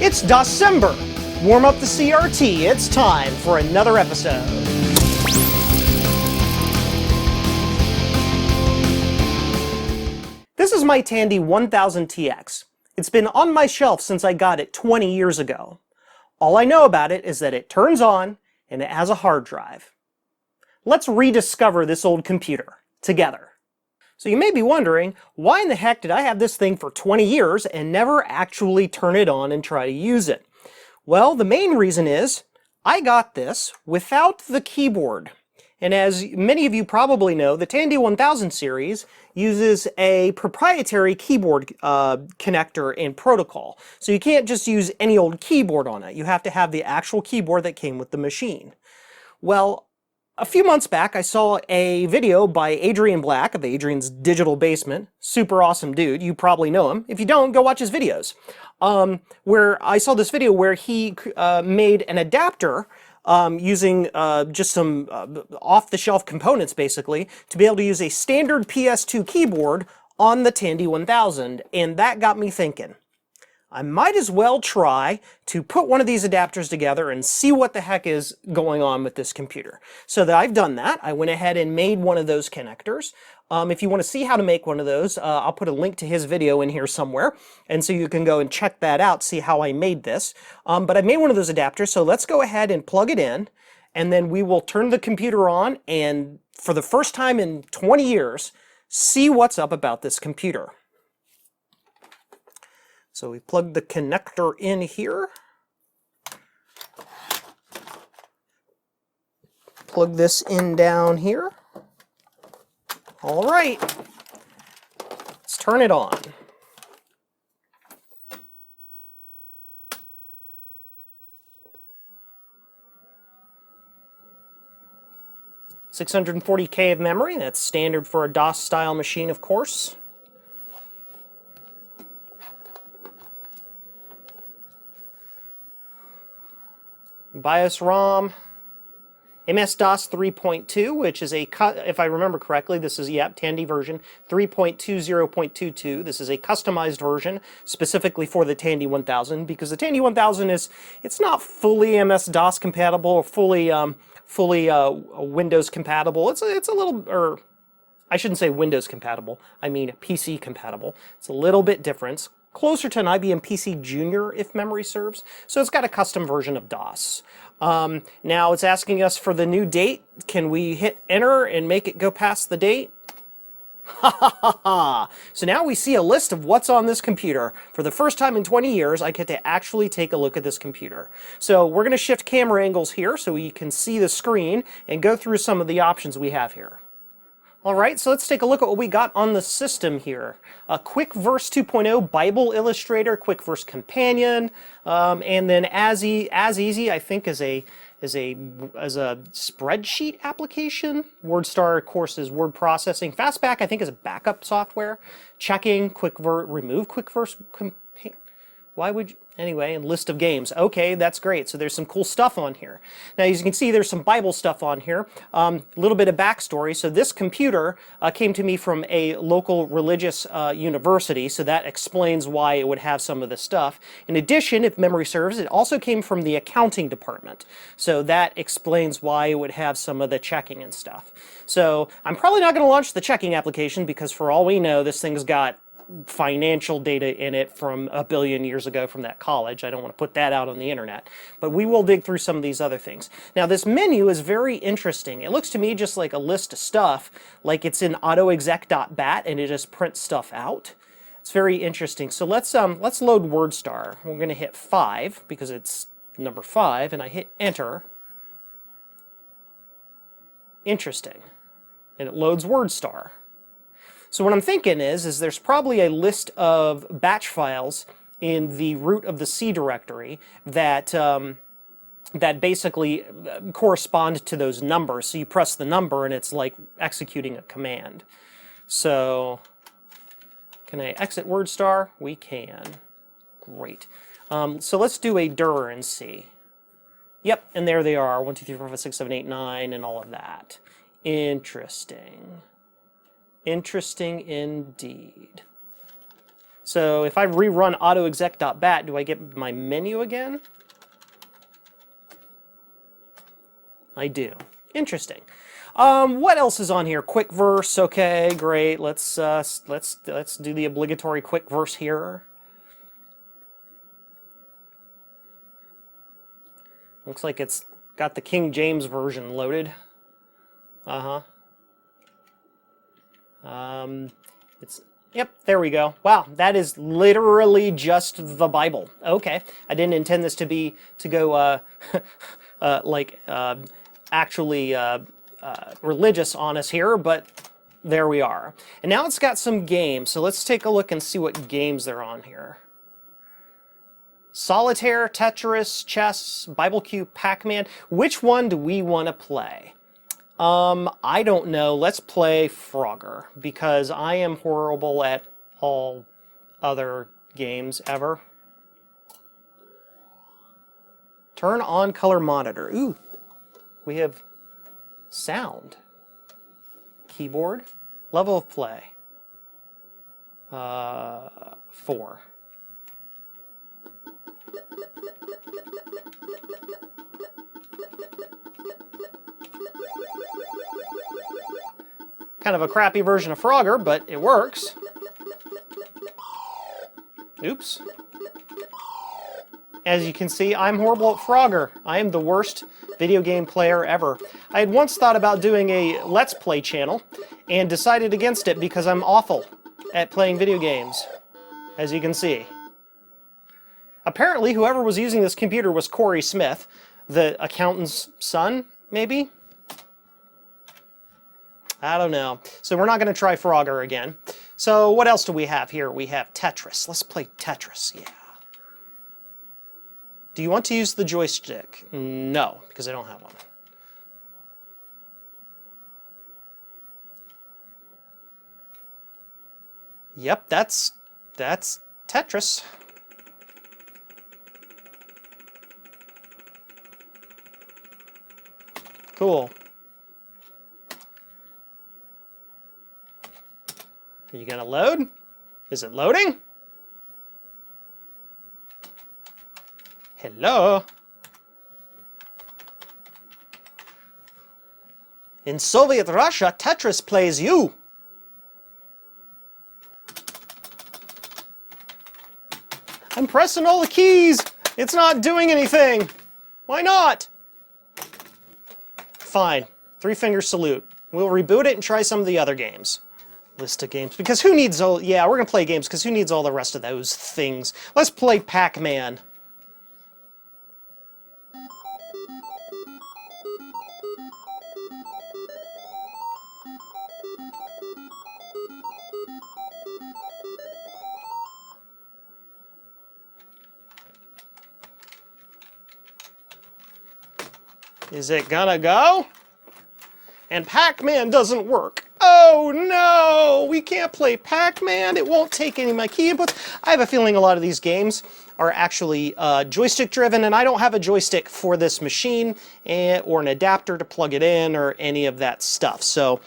It's DOSCember. Warm up the CRT. It's time for another episode. This is my Tandy 1000TX. It's been on my shelf since I got it 20 years ago. All I know about it is that it turns on and it has a hard drive. Let's rediscover this old computer together. So you may be wondering, why in the heck did I have this thing for 20 years and never actually turn it on and try to use it? Well, the main reason is I got this without the keyboard. And as many of you probably know, the Tandy 1000 series uses a proprietary keyboard connector and protocol. So you can't just use any old keyboard on it. You have to have the actual keyboard that came with the machine. Well, a few months back, I saw a video by Adrian Black of Adrian's Digital Basement. Super awesome dude. You probably know him. If you don't, go watch his videos. Where I saw this video where he made an adapter using just some off-the-shelf components, basically, to be able to use a standard PS2 keyboard on the Tandy 1000. And that got me thinking, I might as well try to put one of these adapters together and see what the heck is going on with this computer. So that I've done that. I went ahead and made one of those connectors. If you want to see how to make one of those, I'll put a link to his video in here somewhere. And so you can go and check that out, see how I made this. But I made one of those adapters, so let's go ahead and plug it in. And then we will turn the computer on and, for the first time in 20 years, see what's up about this computer. So we plug the connector in here. Plug this in down here. All right, let's turn it on. $640K of memory, that's standard for a DOS-style machine, of course. BIOS ROM, MS-DOS 3.2, which is a, if I remember correctly, this is, Tandy version 3.20.22. This is a customized version specifically for the Tandy 1000, because the Tandy 1000 is, it's not fully MS-DOS compatible or fully Windows compatible. It's a little, or I shouldn't say Windows compatible, I mean PC compatible. It's a little bit different. Closer to an IBM PC Junior, if memory serves. So it's got a custom version of DOS. Now it's asking us for the new date. Can we hit enter and make it go past the date? Ha ha ha ha! So now we see a list of what's on this computer. For the first time in 20 years, I get to actually take a look at this computer. So we're going to shift camera angles here so we can see the screen and go through some of the options we have here. Alright, so let's take a look at what we got on the system here. A Quick Verse 2.0 Bible Illustrator, Quick Verse Companion, and then as easy, I think, as a spreadsheet application. WordStar, of course, is word processing. Fastback, I think, is a backup software. Checking, remove Quick Verse Companion. Why would you? Anyway, and list of games. Okay, that's great. So there's some cool stuff on here. Now, as you can see, there's some Bible stuff on here. A little bit of backstory. So this computer came to me from a local religious university, so that explains why it would have some of this stuff. In addition, if memory serves, it also came from the accounting department. So that explains why it would have some of the checking and stuff. So I'm probably not going to launch the checking application because for all we know, this thing's got financial data in it from a billion years ago from that college. I don't want to put that out on the internet. But we will dig through some of these other things. Now this menu is very interesting. It looks to me just like a list of stuff, like it's in autoexec.bat and it just prints stuff out. It's very interesting. So let's load WordStar. We're going to hit 5 because it's number 5 and I hit enter. Interesting. And it loads WordStar. So what I'm thinking is there's probably a list of batch files in the root of the C directory that that basically correspond to those numbers. So you press the number and it's like executing a command. So can I exit WordStar? We can. Great. So let's do a dir and see. Yep, and there they are. 1, 2, 3, 4, 5, 6, 7, 8, 9, and all of that. Interesting. Interesting indeed. So if I rerun autoexec.bat, do I get my menu again? I do. Interesting. What else is on here? Quick verse. Okay, great. Let's do the obligatory quick verse here. Looks like it's got the King James version loaded. Yep, there we go. Wow, that is literally just the Bible. Okay, I didn't intend this to go actually religious on us here, but there we are. And now it's got some games, so let's take a look and see what games they're on here. Solitaire, Tetris, chess, Bible Cube, Pac-Man. Which one do we want to play? I don't know. Let's play Frogger, because I am horrible at all other games ever. Turn on color monitor. Ooh, we have sound. Keyboard. Level of play. 4. Kind of a crappy version of Frogger, but it works. Oops. As you can see, I'm horrible at Frogger. I am the worst video game player ever. I had once thought about doing a Let's Play channel and decided against it because I'm awful at playing video games, as you can see. Apparently, whoever was using this computer was Corey Smith, the accountant's son, maybe? I don't know. So we're not going to try Frogger again. So what else do we have here? We have Tetris. Let's play Tetris, yeah. Do you want to use the joystick? No, because I don't have one. Yep, that's Tetris. Cool. Are you gonna load? Is it loading? Hello? In Soviet Russia, Tetris plays you. I'm pressing all the keys. It's not doing anything. Why not? Fine. 3-finger salute. We'll reboot it and try some of the other games. List of games, because who needs all... Yeah, we're going to play games, because who needs all the rest of those things? Let's play Pac-Man. Is it gonna go? And Pac-Man doesn't work. Oh no! We can't play Pac-Man. It won't take any of my key inputs. I have a feeling a lot of these games are actually joystick driven, and I don't have a joystick for this machine or an adapter to plug it in or any of that stuff. So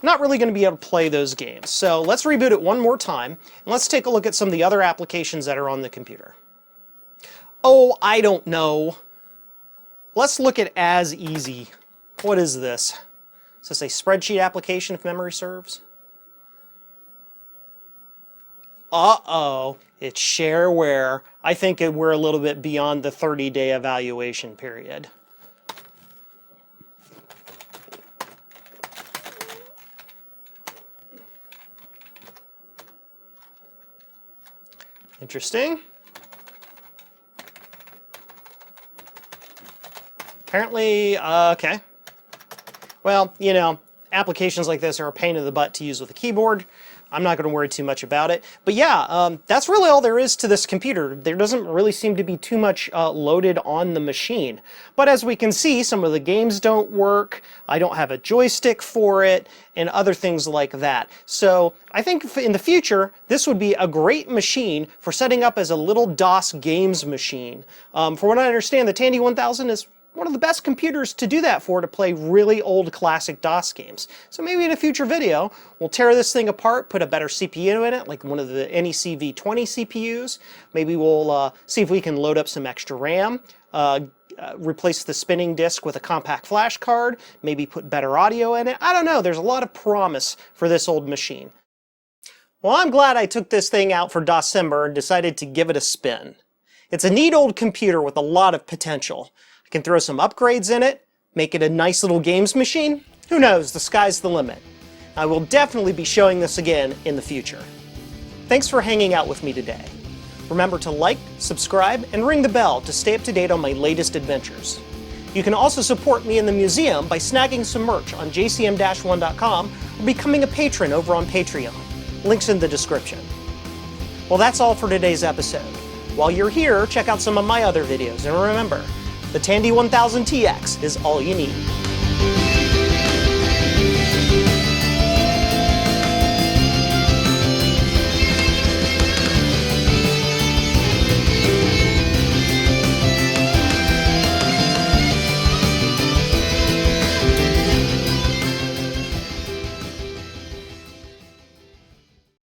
not really going to be able to play those games. So let's reboot it one more time, and let's take a look at some of the other applications that are on the computer. Oh, I don't know. Let's look at As Easy. What is this? Is this a spreadsheet application, if memory serves? Uh-oh, it's shareware. I think we're a little bit beyond the 30-day evaluation period. Interesting. Apparently, okay. Well, you know, applications like this are a pain in the butt to use with a keyboard. I'm not going to worry too much about it. But yeah, that's really all there is to this computer. There doesn't really seem to be too much loaded on the machine. But as we can see, some of the games don't work. I don't have a joystick for it, and other things like that. So I think in the future, this would be a great machine for setting up as a little DOS games machine. For what I understand, the Tandy 1000 is one of the best computers to do that for, to play really old classic DOS games. So maybe in a future video, we'll tear this thing apart, put a better CPU in it, like one of the NEC V20 CPUs. Maybe we'll see if we can load up some extra RAM, replace the spinning disk with a compact flash card, maybe put better audio in it. I don't know, there's a lot of promise for this old machine. Well, I'm glad I took this thing out for DOSCember and decided to give it a spin. It's a neat old computer with a lot of potential. I can throw some upgrades in it, make it a nice little games machine. Who knows, the sky's the limit. I will definitely be showing this again in the future. Thanks for hanging out with me today. Remember to like, subscribe, and ring the bell to stay up to date on my latest adventures. You can also support me in the museum by snagging some merch on jcm-1.com or becoming a patron over on Patreon. Links in the description. Well, that's all for today's episode. While you're here, check out some of my other videos, and remember, the Tandy 1000 TX is all you need.